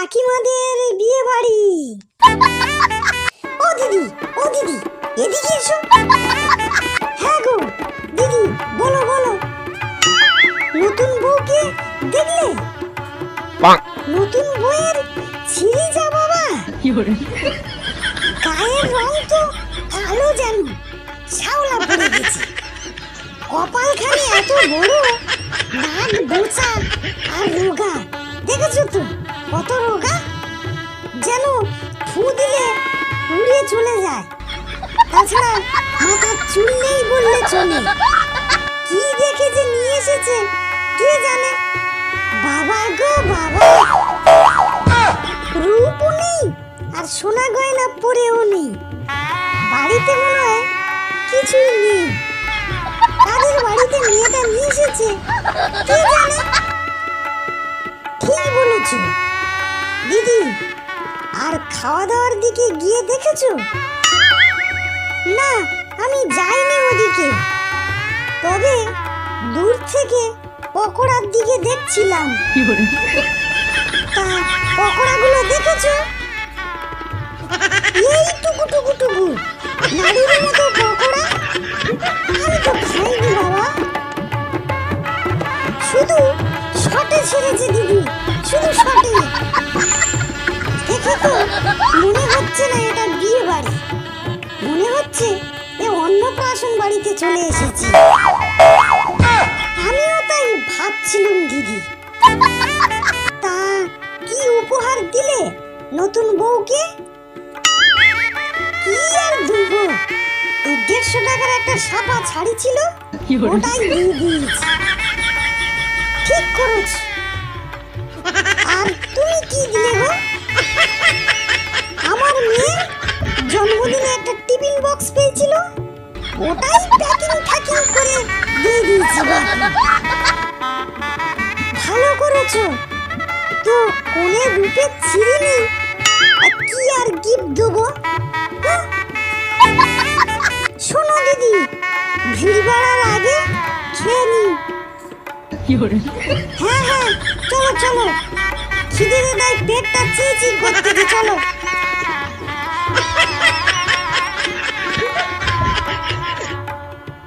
কাকিমাদের বিয়ে বাড়ি। ও দিদি, ও দিদি, এদিকে এসো। হ্যাঁ গো দিদি, বলো বলো। নতুন বউকে দেখলে? নতুন বউয়ের ছিঁড়ি যা বাবা, গায়ের রং তো কালো যেন শ্যাওলা পড়ে গেছে। কপালখানি এত বড়, নাক বোঁচা আর রোগা, দেখেছো তো কত রোগা, যেন ফু দিলে উড়ে চলে যায়। তাছাড়া মাথার চুল নেই বললে চলে। কি দেখে যে নিয়ে এসেছে কে জানে। বাবা গো বাবা, রূপও নেই আর সোনা গয়না পরেও নেই। বাড়িতে মনে হয় কিছুই নেই। কাদের বাড়িতে মেয়েটা নিয়ে এসেছে কে জানে। ঠিক বলেছো দিদি। আর খাওয়া দাওয়ার দিকে গিয়ে দেখেছো? না, আমি যাইনি ওদিকে, তবে দূর থেকে পকোড়ার দিকে দেখছিলাম। তা পকোড়াগুলো দেখেছো? এই টুকু টুকু টুকু নাড়ুর মতো পকোড়া। আমি তো খাইনি বাবা, শুধু শটে ছেড়েছে দিদি, শুধু শটে। দেখে তো মনে হচ্ছে না এটা বিয়ে বাড়ি, মনে হচ্ছে এ অন্নপ্রাশন বাড়িতে চলে এসেছি। আমিও তাই ভাবছিলাম দিদি। তা কি উপহার দিলে নতুন বউকে? কি আর দেব, এই 150 টাকার একটা সাপা শাড়ি ছিল, ওটাই দিয়ে দিয়েছি। ঠিক করেছ। আর তুমি কি দিলে গো? আমার মেয়ে জন্মদিনে একটা টিফিন বক্স পেয়েছিল, ওটাই প্যাকিং ফ্যাকিং করে দিয়ে দিয়েছি। ভালো করেছো তো, কোনে রূপে ছিঁড়িনি, কি আর গিফট দেবো। শোনো দিদি, ভিড় বাড়ার আগে খেয়ে নি। হ্যাঁ হ্যাঁ, চলো চলো, খিদে দেয় পেটটা চিচি করতেছে, চলো।